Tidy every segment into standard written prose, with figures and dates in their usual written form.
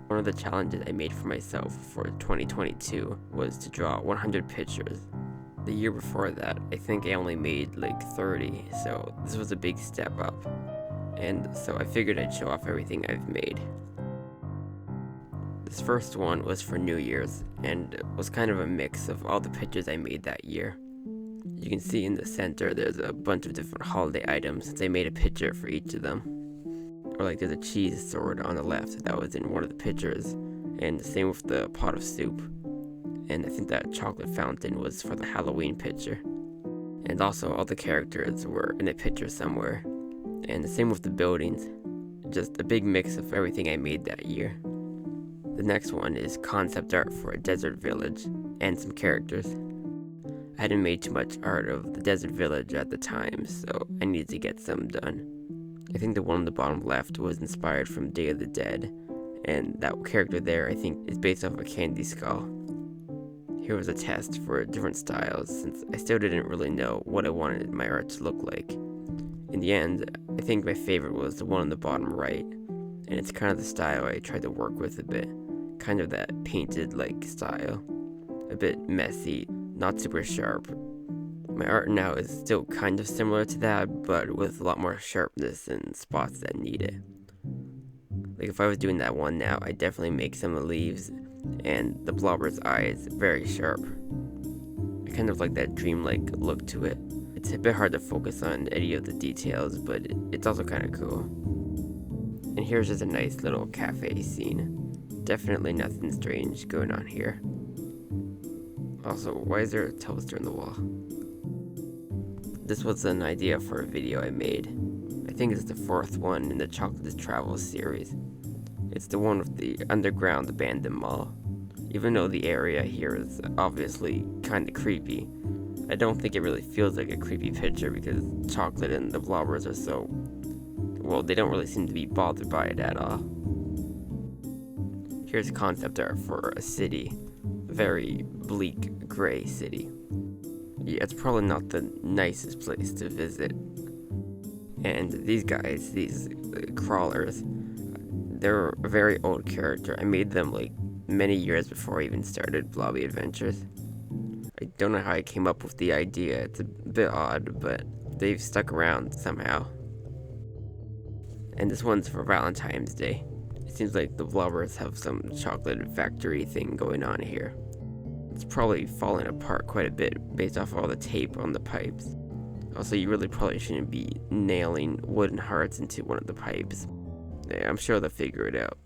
One of the challenges I made for myself for 2022 was to draw 100 pictures. The year before that, I think I only made like 30, so this was a big step up. And so I figured I'd show off everything I've made. This first one was for New Year's, and it was kind of a mix of all the pictures I made that year. You can see in the center there's a bunch of different holiday items since I made a picture for each of them. Or like there's a cheese sword on the left that was in one of the pictures, and the same with the pot of soup. And I think that chocolate fountain was for the Halloween picture. And also all the characters were in a picture somewhere. And the same with the buildings. Just a big mix of everything I made that year. The next one is concept art for a desert village and some characters. I hadn't made too much art of the desert village at the time, so I needed to get some done. I think the one on the bottom left was inspired from Day of the Dead, and that character there I think is based off a candy skull. Here was a test for different styles since I still didn't really know what I wanted my art to look like. In the end, I think my favorite was the one on the bottom right, and it's kind of the style I tried to work with a bit. Kind of that painted like style. A bit messy, not super sharp. My art now is still kind of similar to that, but with a lot more sharpness and spots that need it. Like if I was doing that one now, I'd definitely make some of the leaves and the blobber's eyes very sharp. I kind of like that dreamlike look to it. It's a bit hard to focus on any of the details, but it's also kind of cool. And here's just a nice little cafe scene. Definitely nothing strange going on here. Also, why is there a toaster in the wall? This was an idea for a video I made. I think it's the fourth one in the Chocolate Travel series. It's the one with the underground abandoned mall. Even though the area here is obviously kinda creepy, I don't think it really feels like a creepy picture because Chocolate and the blobbers are so... well, they don't really seem to be bothered by it at all. Here's concept art for a city. A very bleak, gray city. Yeah, it's probably not the nicest place to visit. And these guys, these crawlers, they're a very old character. I made them like many years before I even started Blobby Adventures. I don't know how I came up with the idea. It's a bit odd, but they've stuck around somehow. And this one's for Valentine's Day. It seems like the blobbers have some chocolate factory thing going on here. It's probably falling apart quite a bit based off all the tape on the pipes. Also, you really probably shouldn't be nailing wooden hearts into one of the pipes. Yeah, I'm sure they'll figure it out.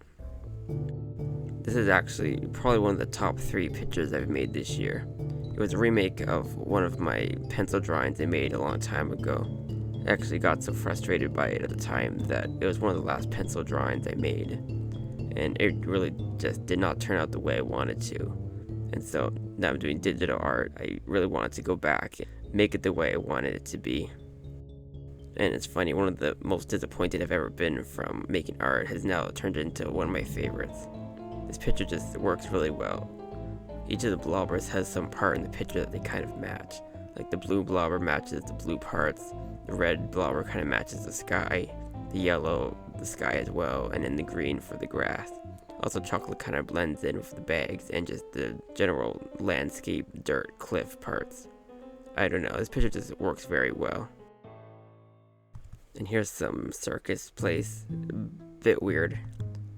This is actually probably one of the top 3 pictures I've made this year. It was a remake of one of my pencil drawings I made a long time ago. I actually got so frustrated by it at the time that it was one of the last pencil drawings I made. And it really just did not turn out the way I wanted to. And so now I'm doing digital art. I really wanted to go back and make it the way I wanted it to be. And it's funny, one of the most disappointed I've ever been from making art has now turned into one of my favorites. This picture just works really well. Each of the blobbers has some part in the picture that they kind of match. Like the blue blobber matches the blue parts, the red blobber kind of matches the sky, the yellow, the sky as well, and then the green for the grass. Also, chocolate kind of blends in with the bags and just the general landscape, dirt, cliff parts. I don't know, this picture just works very well. And here's some circus place, a bit weird.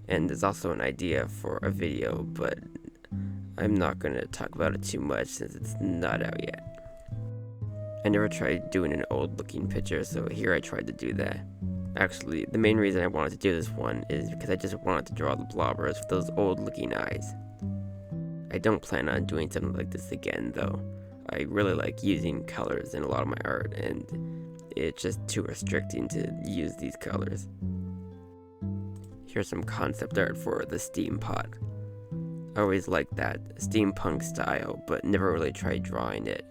And there's also an idea for a video, but I'm not going to talk about it too much since it's not out yet. I never tried doing an old looking picture, so here I tried to do that. Actually, the main reason I wanted to do this one is because I just wanted to draw the blobbers with those old looking eyes. I don't plan on doing something like this again though. I really like using colors in a lot of my art, and it's just too restricting to use these colors. Here's some concept art for the steam pot. I always liked that steampunk style, but never really tried drawing it.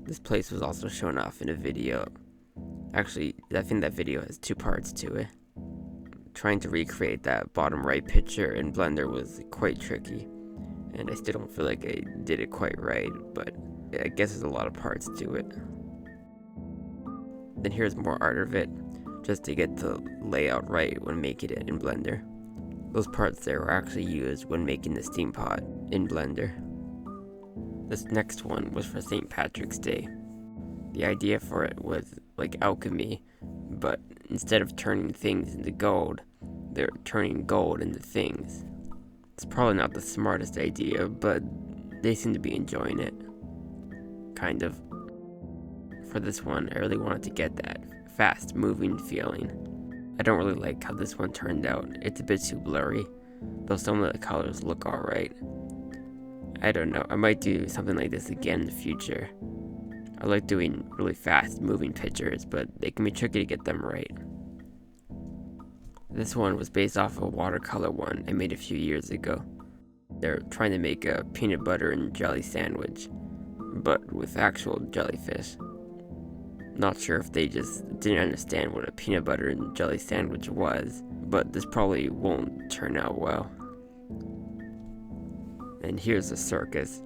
This place was also shown off in a video. Actually, I think that video has 2 parts to it. Trying to recreate that bottom right picture in Blender was quite tricky, and I still don't feel like I did it quite right, but I guess there's a lot of parts to it. Then here's more art of it, just to get the layout right when making it in Blender. Those parts there were actually used when making the steam pot in Blender. This next one was for St. Patrick's Day. The idea for it was like alchemy, but instead of turning things into gold, they're turning gold into things. It's probably not the smartest idea, but they seem to be enjoying it. Kind of. For this one, I really wanted to get that fast moving feeling. I don't really like how this one turned out. It's a bit too blurry, though some of the colors look alright. I don't know, I might do something like this again in the future. I like doing really fast moving pictures, but they can be tricky to get them right. This one was based off of a watercolor one I made a few years ago. They're trying to make a peanut butter and jelly sandwich, but with actual jellyfish. Not sure if they just didn't understand what a peanut butter and jelly sandwich was, but this probably won't turn out well. And here's a circus.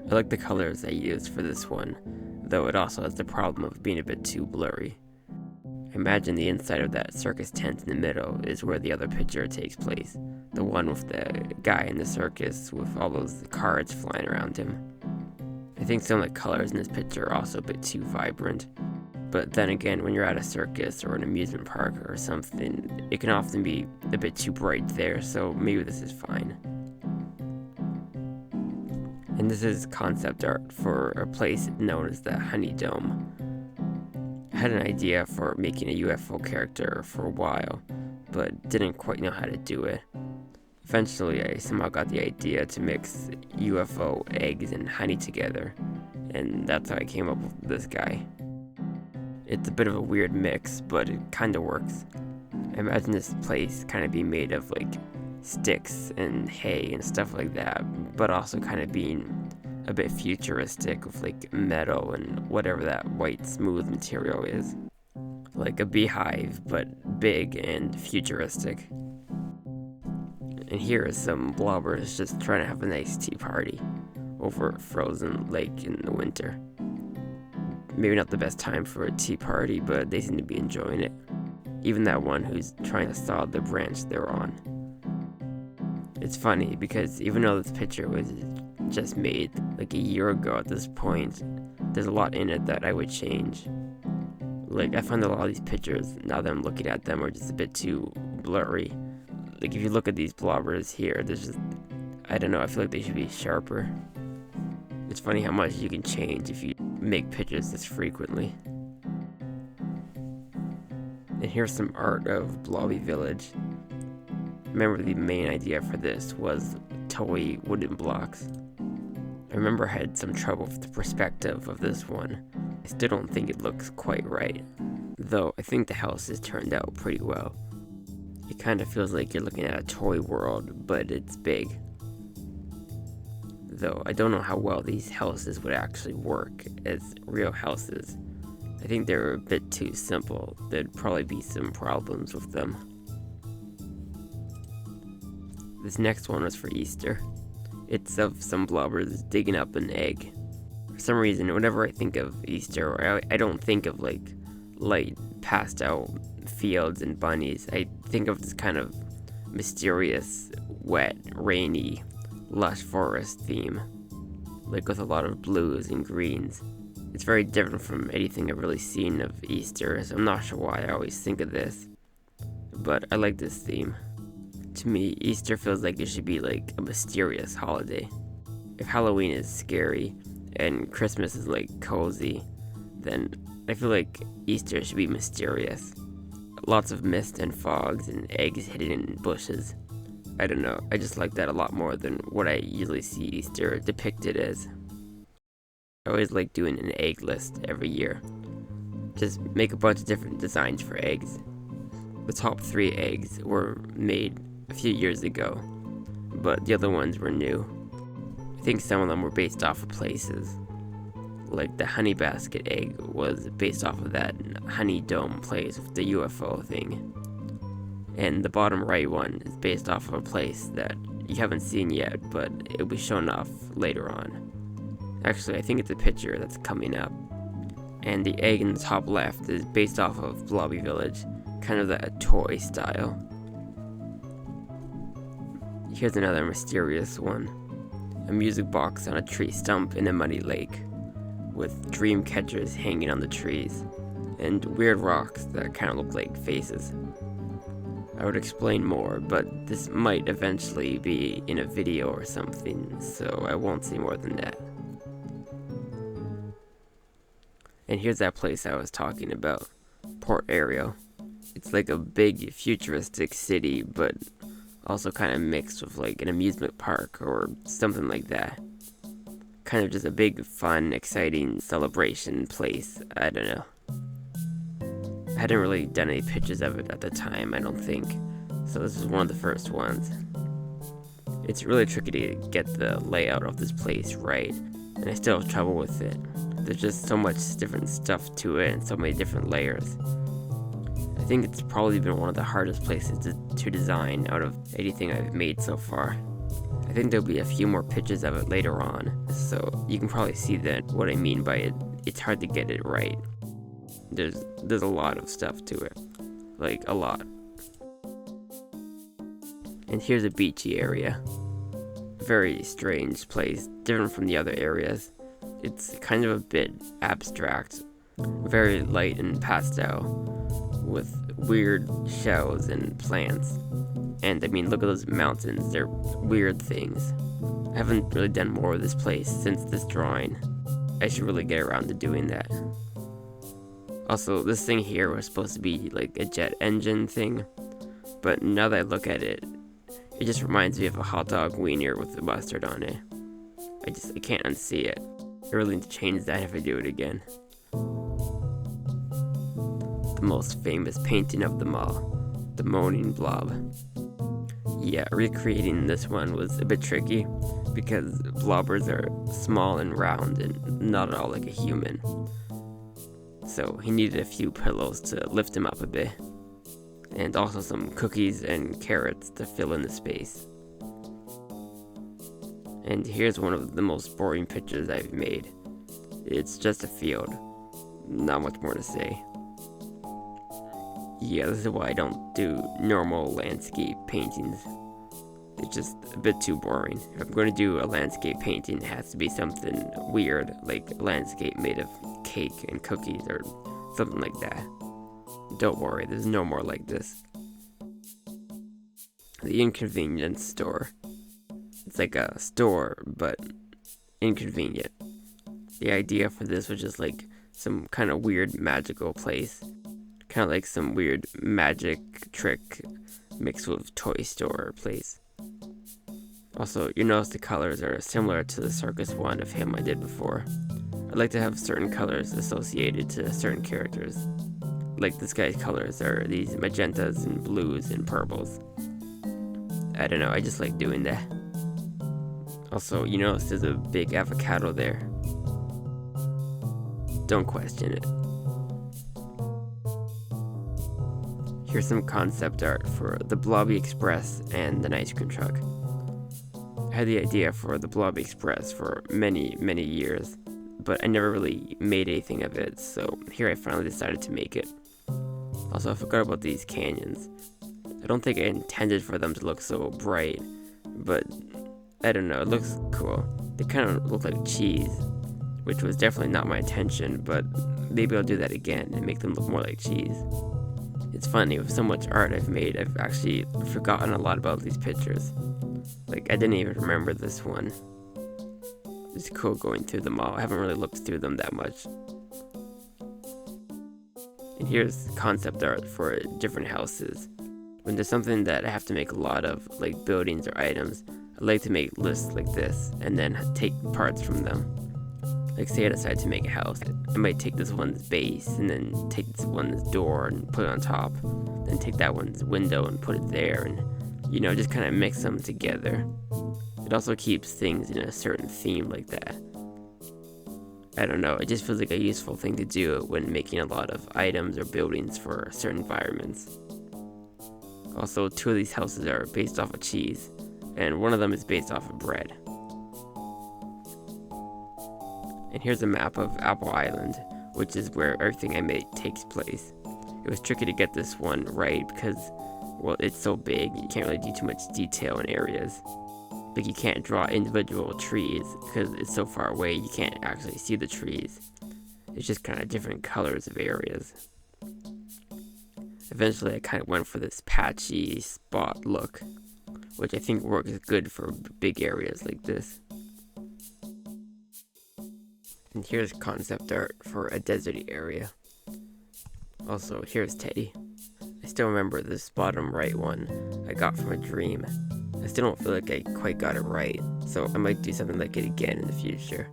I like the colors I used for this one, though it also has the problem of being a bit too blurry. Imagine the inside of that circus tent in the middle is where the other picture takes place. The one with the guy in the circus with all those cards flying around him. I think some of the colors in this picture are also a bit too vibrant. But then again, when you're at a circus or an amusement park or something, it can often be a bit too bright there, so maybe this is fine. And this is concept art for a place known as the Honey Dome. I had an idea for making a UFO character for a while, but didn't quite know how to do it. Eventually, I somehow got the idea to mix UFO eggs and honey together, and that's how I came up with this guy. It's a bit of a weird mix, but it kinda works. I imagine this place kinda being made of like sticks and hay and stuff like that, but also kind of being a bit futuristic with like metal and whatever that white smooth material is. Like a beehive, but big and futuristic. And here is some blobbers just trying to have a nice tea party over a frozen lake in the winter. Maybe not the best time for a tea party, but they seem to be enjoying it. Even that one who's trying to saw the branch they're on. It's funny because even though this picture was just made like a year ago at this point, there's a lot in it that I would change. Like I find a lot of these pictures, now that I'm looking at them, are just a bit too blurry. Like if you look at these blobbers here, there's just, I don't know, I feel like they should be sharper. It's funny how much you can change if you make pictures this frequently. And here's some art of Blobby Village. Remember the main idea for this was toy wooden blocks. I remember I had some trouble with the perspective of this one. I still don't think it looks quite right, though I think the houses turned out pretty well. It kind of feels like you're looking at a toy world, but it's big. Though I don't know how well these houses would actually work as real houses. I think they're a bit too simple. There'd probably be some problems with them. This next one was for Easter. It's of some blobbers digging up an egg. For some reason, whenever I think of Easter, I don't think of like light, pastel fields and bunnies. I think of this kind of mysterious, wet, rainy, lush forest theme, like with a lot of blues and greens. It's very different from anything I've really seen of Easter, so I'm not sure why I always think of this, but I like this theme. To me, Easter feels like it should be like a mysterious holiday. If Halloween is scary and Christmas is like cozy, then I feel like Easter should be mysterious. Lots of mist and fogs and eggs hidden in bushes. I don't know, I just like that a lot more than what I usually see Easter depicted as. I always like doing an egg list every year. Just make a bunch of different designs for eggs. The top 3 eggs were made a few years ago, but the other ones were new. I think some of them were based off of places. Like the honey basket egg was based off of that Honey Dome place with the UFO thing. And the bottom right one is based off of a place that you haven't seen yet, but it'll be shown off later on. Actually, I think it's a picture that's coming up. And the egg in the top left is based off of Blobby Village, kind of that toy style. Here's another mysterious one. A music box on a tree stump in a muddy lake, with dream catchers hanging on the trees, and weird rocks that kind of look like faces. I would explain more, but this might eventually be in a video or something, so I won't say more than that. And here's that place I was talking about, Port Ariel. It's like a big futuristic city, but also kind of mixed with like an amusement park or something like that. Kind of just a big, fun, exciting celebration place. I don't know. I hadn't really done any pictures of it at the time, I don't think. So this is one of the first ones. It's really tricky to get the layout of this place right, and I still have trouble with it. There's just so much different stuff to it and so many different layers. I think it's probably been one of the hardest places to design out of anything I've made so far. I think there'll be a few more pictures of it later on, so you can probably see that what I mean by it. It's hard to get it right. There's a lot of stuff to it, like a lot. And here's a beachy area. Very strange place, different from the other areas. It's kind of a bit abstract, very light and pastel, with weird shells and plants. And I mean, look at those mountains, they're weird things. I haven't really done more with this place since this drawing. I should really get around to doing that. Also, this thing here was supposed to be like a jet engine thing, but now that I look at it, it just reminds me of a hot dog wiener with the mustard on it. I can't unsee it. I really need to change that if I do it again. The most famous painting of them all, the Moaning Blob. Yeah, recreating this one was a bit tricky because blobbers are small and round and not at all like a human. So he needed a few pillows to lift him up a bit, and also some cookies and carrots to fill in the space. And here's one of the most boring pictures I've made. It's just a field, not much more to say. Yeah, this is why I don't do normal landscape paintings. It's just a bit too boring. If I'm going to do a landscape painting, it has to be something weird, like a landscape made of cake and cookies or something like that. Don't worry, there's no more like this. The Inconvenience Store. It's like a store, but inconvenient. The idea for this was just like some kind of weird magical place. Kind of like some weird magic trick mixed with toy store place. Also, you notice the colors are similar to the circus one of him I did before. I like to have certain colors associated to certain characters. Like this guy's colors are these magentas and blues and purples. I don't know, I just like doing that. Also, you notice there's a big avocado there. Don't question it. Here's some concept art for the Blobby Express and an ice cream truck. I had the idea for the Blobby Express for many, many years, but I never really made anything of it, so here I finally decided to make it. Also, I forgot about these canyons. I don't think I intended for them to look so bright, but I don't know, it looks cool. They kind of look like cheese, which was definitely not my intention, but maybe I'll do that again and make them look more like cheese. It's funny, with so much art I've made, I've actually forgotten a lot about these pictures. Like, I didn't even remember this one. It's cool going through them all. I haven't really looked through them that much. And here's concept art for different houses. When there's something that I have to make a lot of, like buildings or items, I like to make lists like this, and then take parts from them. Like say I decide to make a house, I might take this one's base, and then take this one's door and put it on top, then take that one's window and put it there, and you know, just kind of mix them together. It also keeps things in a certain theme like that. I don't know, it just feels like a useful thing to do when making a lot of items or buildings for certain environments. Also, 2 of these houses are based off of cheese, and one of them is based off of bread. And here's a map of Apple Island, which is where everything I made takes place. It was tricky to get this one right because well, it's so big, you can't really do too much detail in areas. Like, you can't draw individual trees because it's so far away, you can't actually see the trees. It's just kind of different colors of areas. Eventually, I kind of went for this patchy spot look, which I think works good for big areas like this. And here's concept art for a deserty area. Also, here's Teddy. I still remember this bottom right one I got from a dream. I still don't feel like I quite got it right, so I might do something like it again in the future.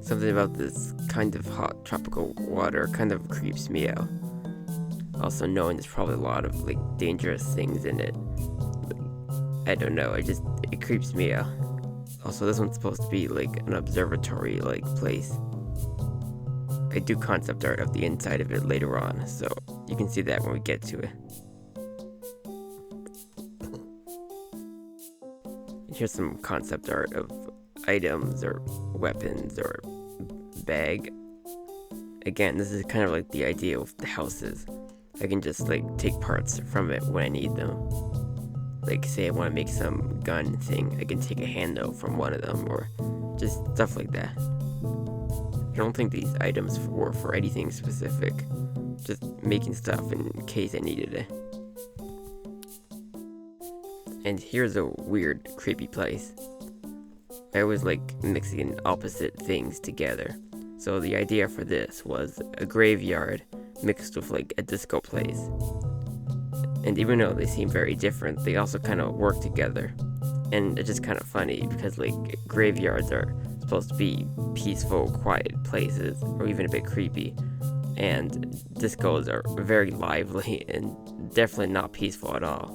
Something about this kind of hot tropical water kind of creeps me out. Also, knowing there's probably a lot of like dangerous things in it. I don't know, it creeps me out. Also, this one's supposed to be like an observatory like place. I do concept art of the inside of it later on, so you can see that when we get to it. And here's some concept art of items or weapons or bag. Again, this is kind of like the idea of the houses. I can just like take parts from it when I need them. Like, say I want to make some gun thing, I can take a handle from one of them, or just stuff like that. I don't think these items were for anything specific, just making stuff in case I needed it. And here's a weird, creepy place. I always like mixing opposite things together. So the idea for this was a graveyard mixed with like a disco place. And even though they seem very different, they also kind of work together. And it's just kind of funny because like graveyards are supposed to be peaceful, quiet places, or even a bit creepy. And discos are very lively and definitely not peaceful at all.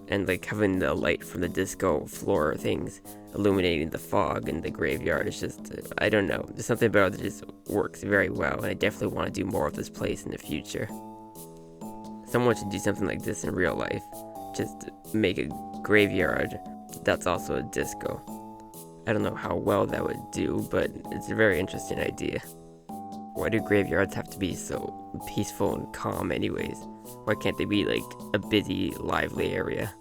And like having the light from the disco floor things illuminating the fog in the graveyard is just, I don't know, there's something about it that just works very well, and I definitely want to do more of this place in the future. Someone should do something like this in real life. Just make a graveyard that's also a disco. I don't know how well that would do, but it's a very interesting idea. Why do graveyards have to be so peaceful and calm anyways? Why can't they be like a busy, lively area?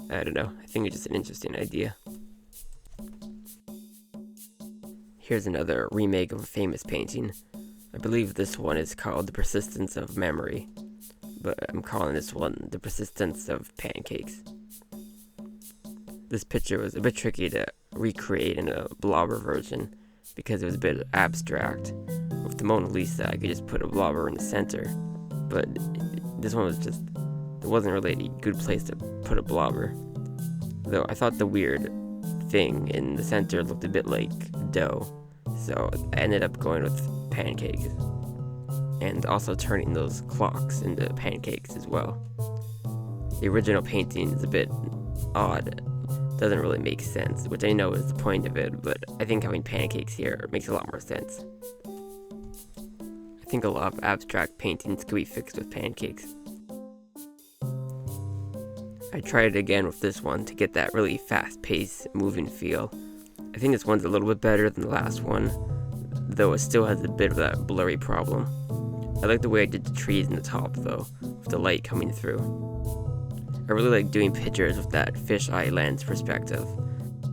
I don't know, I think it's just an interesting idea. Here's another remake of a famous painting. I believe this one is called The Persistence of Memory, but I'm calling this one The Persistence of Pancakes. This picture was a bit tricky to recreate in a blobber version because it was a bit abstract. With the Mona Lisa, I could just put a blobber in the center, but this one was just, there wasn't really a good place to put a blobber. Though I thought the weird thing in the center looked a bit like dough, so I ended up going with pancakes. And also turning those clocks into pancakes as well. The original painting is a bit odd, doesn't really make sense, which I know is the point of it, but I think having pancakes here makes a lot more sense. I think a lot of abstract paintings could be fixed with pancakes. I tried it again with this one to get that really fast-paced, moving feel. I think this one's a little bit better than the last one, though it still has a bit of that blurry problem. I like the way I did the trees in the top though, with the light coming through. I really like doing pictures with that fisheye lens perspective.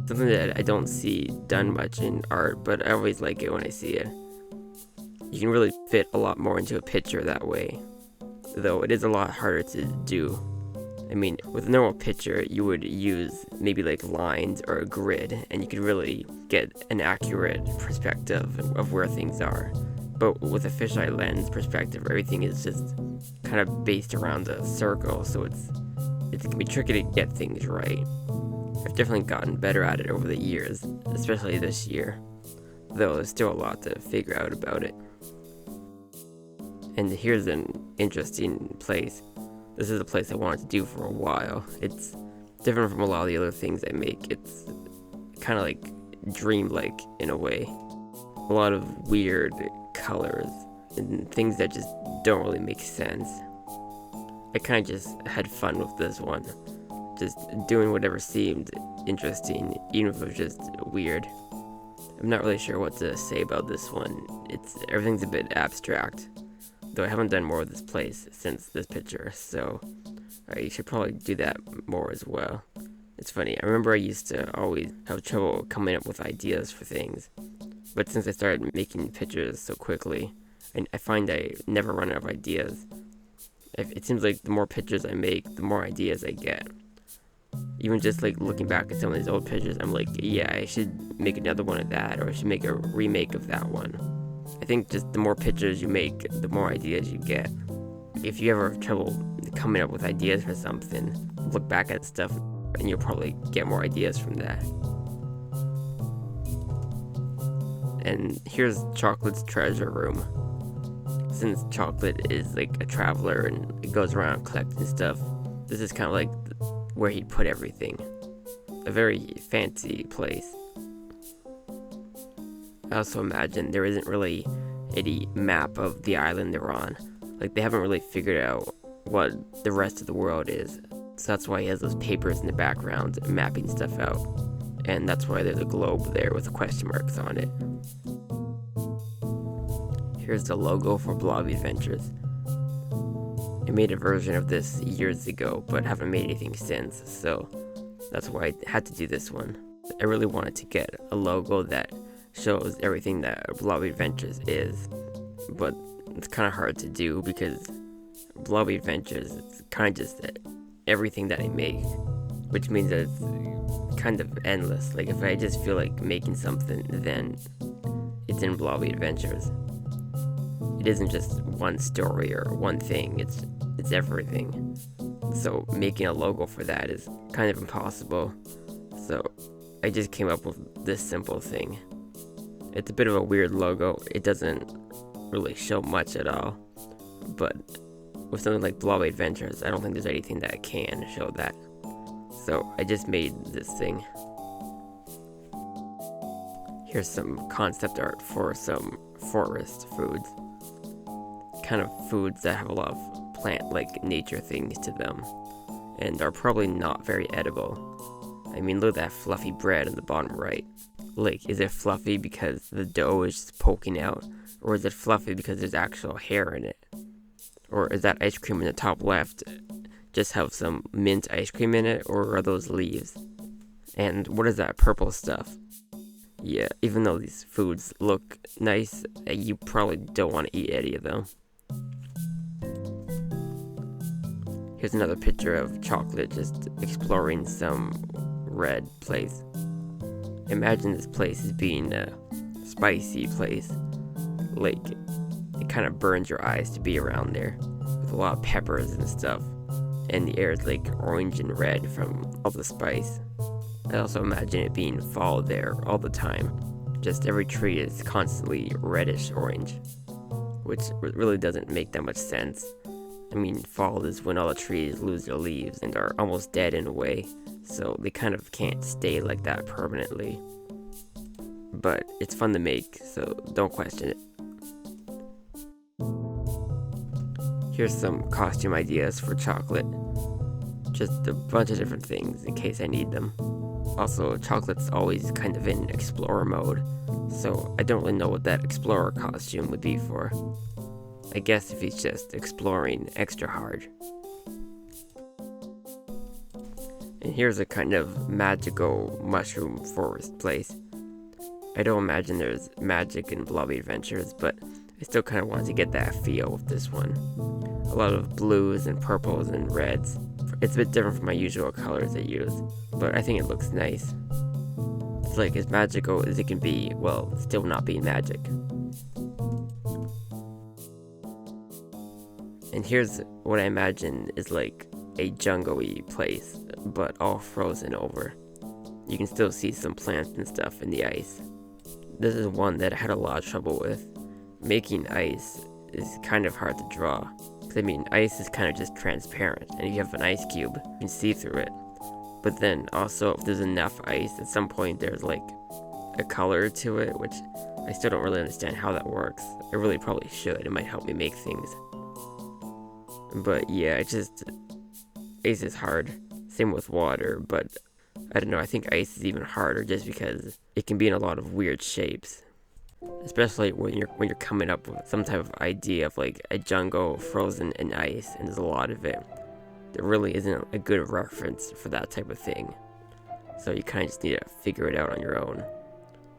Something that I don't see done much in art, but I always like it when I see it. You can really fit a lot more into a picture that way, though it is a lot harder to do. I mean, with a normal picture, you would use maybe like lines or a grid, and you could really get an accurate perspective of where things are. But with a fisheye lens perspective, everything is just kind of based around a circle, so it can be tricky to get things right. I've definitely gotten better at it over the years, especially this year, though there's still a lot to figure out about it. And here's an interesting place. This is a place I wanted to do for a while. It's different from a lot of the other things I make. It's kind of like dreamlike in a way. A lot of weird colors and things that just don't really make sense. I kind of just had fun with this one, just doing whatever seemed interesting, even if it was just weird. I'm not really sure what to say about this one. Everything's a bit abstract, Though I haven't done more of this place since this picture, so I should probably do that more as well. It's funny, I remember I used to always have trouble coming up with ideas for things, but since I started making pictures so quickly, I find I never run out of ideas. It seems like the more pictures I make, the more ideas I get. Even just like looking back at some of these old pictures, I'm like, yeah, I should make another one of that, or I should make a remake of that one. I think just the more pictures you make, the more ideas you get. If you ever have trouble coming up with ideas for something, look back at stuff and you'll probably get more ideas from that. And here's Chocolate's treasure room. Since Chocolate is like a traveler and it goes around collecting stuff, this is kind of like where he put everything. A very fancy place. I also imagine there isn't really any map of the island they're on. Like, they haven't really figured out what the rest of the world is. So that's why he has those papers in the background mapping stuff out. And that's why there's a globe there with question marks on it. Here's the logo for Blobby Adventures. I made a version of this years ago, but haven't made anything since, so that's why I had to do this one. I really wanted to get a logo that shows everything that Blobby Adventures is, but it's kind of hard to do because Blobby Adventures is kind of just everything that I make, which means that it's kind of endless. Like, if I just feel like making something, then it's in Blobby Adventures. It isn't just one story or one thing, it's everything. So making a logo for that is kind of impossible. So I just came up with this simple thing. It's a bit of a weird logo. It doesn't really show much at all. But with something like Blobby Adventures, I don't think there's anything that can show that. So I just made this thing. Here's some concept art for some forest foods. Kind of foods that have a lot of plant-like nature things to them, and are probably not very edible. I mean, look at that fluffy bread in the bottom right. Like, is it fluffy because the dough is just poking out, or is it fluffy because there's actual hair in it? Or is that ice cream in the top left just have some mint ice cream in it, or are those leaves? And what is that purple stuff? Yeah, even though these foods look nice, you probably don't want to eat any of them. Here's another picture of Chocolate just exploring some red place. Imagine this place as being a spicy place. Like, it kind of burns your eyes to be around there, with a lot of peppers and stuff. And the air is like orange and red from all the spice. I also imagine it being fall there all the time. Just every tree is constantly reddish orange, which really doesn't make that much sense. I mean, fall is when all the trees lose their leaves and are almost dead in a way, so they kind of can't stay like that permanently. But it's fun to make, so don't question it. Here's some costume ideas for Chocolate. Just a bunch of different things in case I need them. Also, Chocolate's always kind of in explorer mode, so I don't really know what that explorer costume would be for. I guess if he's just exploring extra hard. And here's a kind of magical mushroom forest place. I don't imagine there's magic in Blobby Adventures, but I still kind of wanted to get that feel with this one. A lot of blues and purples and reds. It's a bit different from my usual colors I use, but I think it looks nice. It's like as magical as it can be, while still not being magic. And here's what I imagine is like a jungle-y place, but all frozen over. You can still see some plants and stuff in the ice. This is one that I had a lot of trouble with. Making ice is kind of hard to draw. I mean, ice is kind of just transparent, and if you have an ice cube, you can see through it. But then also, if there's enough ice, at some point there's like a color to it, which I still don't really understand how that works. I really probably should. It might help me make things. But yeah, ice is hard. Same with water, but I don't know, I think ice is even harder just because it can be in a lot of weird shapes. especially when you're coming up with some type of idea of like a jungle frozen in ice, and there's a lot of it. There really isn't a good reference for that type of thing. So you kind of just need to figure it out on your own,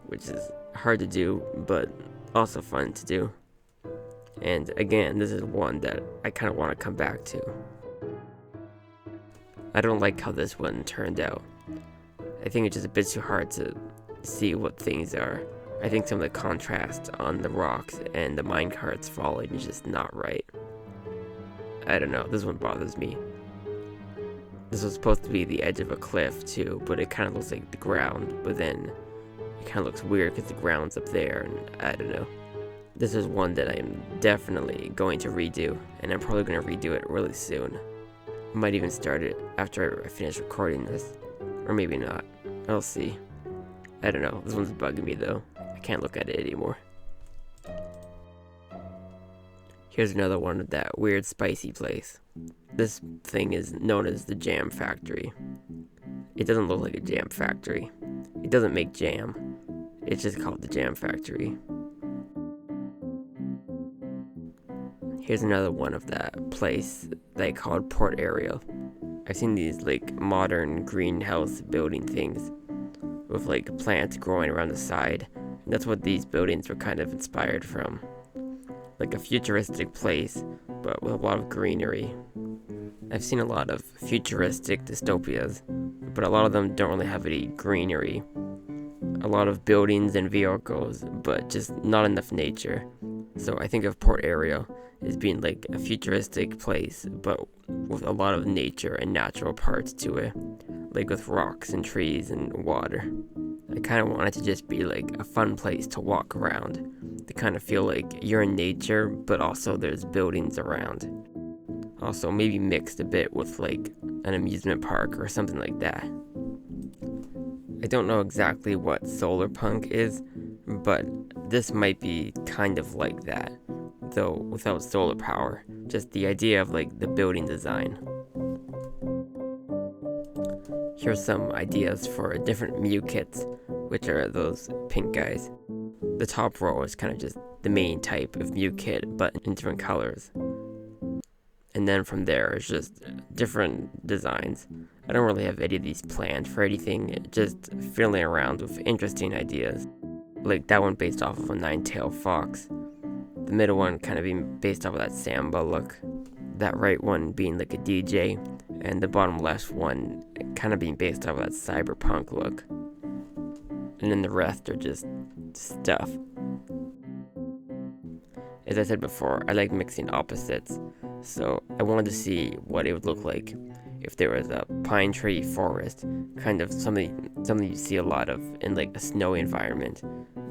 which is hard to do, but also fun to do. And again, this is one that I kind of want to come back to. I don't like how this one turned out. I think it's just a bit too hard to see what things are. I think some of the contrast on the rocks and the minecarts falling is just not right. I don't know, this one bothers me. This was supposed to be the edge of a cliff too, but it kind of looks like the ground, but then it kind of looks weird because the ground's up there, and I don't know. This is one that I am definitely going to redo, and I'm probably going to redo it really soon. I might even start it after I finish recording this, or maybe not. I'll see. I don't know, this one's bugging me though. I can't look at it anymore. Here's another one of that weird spicy place. This thing is known as the Jam Factory. It doesn't look like a jam factory. It doesn't make jam. It's just called the Jam Factory. Here's another one of that place they called Port Area. I've seen these like modern greenhouse building things with like plants growing around the side. And that's what these buildings were kind of inspired from. Like a futuristic place, but with a lot of greenery. I've seen a lot of futuristic dystopias, but a lot of them don't really have any greenery. A lot of buildings and vehicles, but just not enough nature. So I think of Port Area as being like a futuristic place, but with a lot of nature and natural parts to it, like with rocks and trees and water. I kind of want it to just be like a fun place to walk around, to kind of feel like you're in nature, but also there's buildings around. Also maybe mixed a bit with like an amusement park or something like that. I don't know exactly what solar punk is, but this might be kind of like that, though without solar power, just the idea of like the building design. Here's some ideas for different Mew kits, which are those pink guys. The top row is kind of just the main type of Mew kit, but in different colors. And then from there is just different designs. I don't really have any of these planned for anything, just fiddling around with interesting ideas. Like that one based off of a nine-tailed fox. The middle one kind of being based off of that samba look. That right one being like a DJ, and the bottom left one kind of being based off of that cyberpunk look. And then the rest are just stuff. As I said before, I like mixing opposites, so I wanted to see what it would look like if there was a pine tree forest, kind of something you see a lot of in like a snowy environment,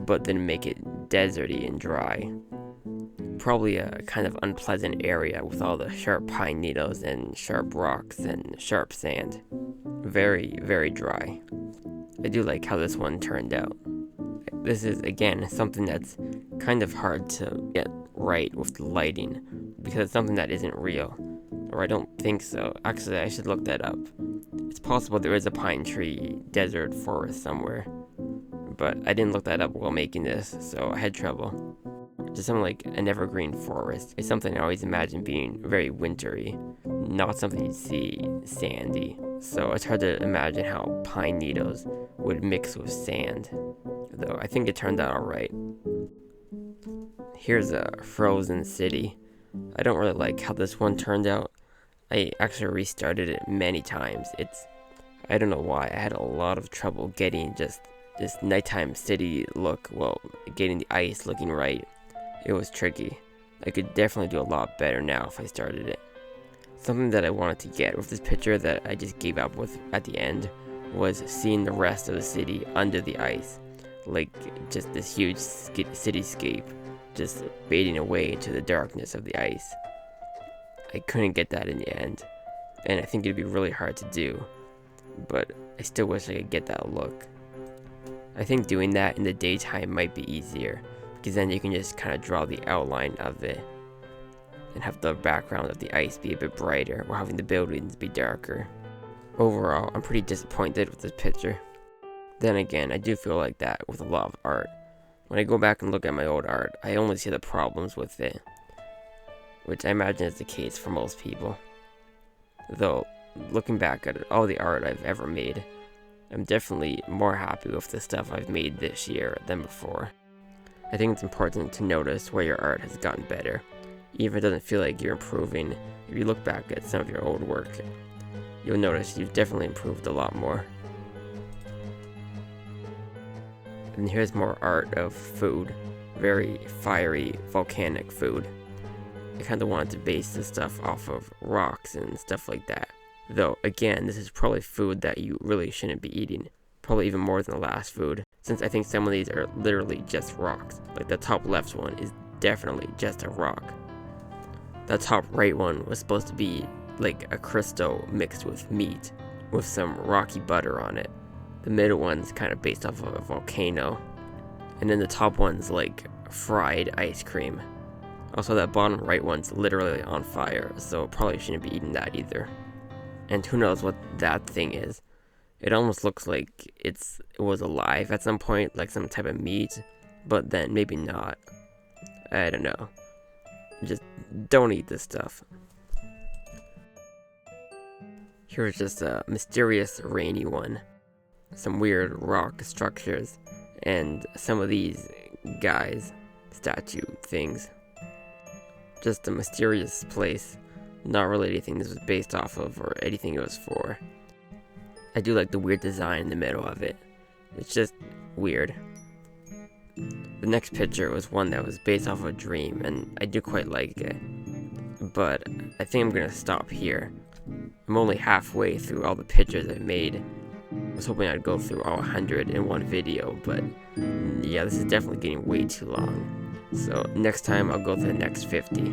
but then make it deserty and dry. Probably a kind of unpleasant area with all the sharp pine needles and sharp rocks and sharp sand. Very, very dry. I do like how this one turned out. This is, again, something that's kind of hard to get right with the lighting, because it's something that isn't real. Or I don't think so. Actually, I should look that up. It's possible there is a pine tree desert forest somewhere, but I didn't look that up while making this, so I had trouble. Just something like an evergreen forest is something I always imagine being very wintry, not something you'd see sandy. So it's hard to imagine how pine needles would mix with sand, though I think it turned out alright. Here's a frozen city. I don't really like how this one turned out. I actually restarted it many times. I don't know why, I had a lot of trouble getting just this nighttime city look, well, getting the ice looking right. It was tricky. I could definitely do a lot better now if I started it. Something that I wanted to get with this picture that I just gave up with at the end was seeing the rest of the city under the ice. Like just this huge cityscape just fading away into the darkness of the ice. I couldn't get that in the end, and I think it'd be really hard to do, but I still wish I could get that look. I think doing that in the daytime might be easier, because then you can just kind of draw the outline of it and have the background of the ice be a bit brighter while having the buildings be darker. Overall, I'm pretty disappointed with this picture. Then again, I do feel like that with a lot of art. When I go back and look at my old art, I only see the problems with it, which I imagine is the case for most people. Though, looking back at all the art I've ever made, I'm definitely more happy with the stuff I've made this year than before. I think it's important to notice where your art has gotten better, even if it doesn't feel like you're improving. If you look back at some of your old work, you'll notice you've definitely improved a lot more. And here's more art of food, very fiery, volcanic food. I kind of wanted to base this stuff off of rocks and stuff like that. Though, again, this is probably food that you really shouldn't be eating. Probably even more than the last food, since I think some of these are literally just rocks. Like the top left one is definitely just a rock. The top right one was supposed to be like a crystal mixed with meat, with some rocky butter on it. The middle one's kind of based off of a volcano. And then the top one's like fried ice cream. Also, that bottom right one's literally on fire, so probably shouldn't be eating that either. And who knows what that thing is. It almost looks like it was alive at some point, like some type of meat, but then maybe not. I don't know. Just don't eat this stuff. Here's just a mysterious rainy one. Some weird rock structures, and some of these guys, statue things. Just a mysterious place. Not really anything this was based off of or anything it was for. I do like the weird design in the middle of it. It's just weird. The next picture was one that was based off of a dream, and I do quite like it. But I think I'm gonna stop here. I'm only halfway through all the pictures I've made. I was hoping I'd go through all 100 in one video, but yeah, this is definitely getting way too long. So next time I'll go to the next 50.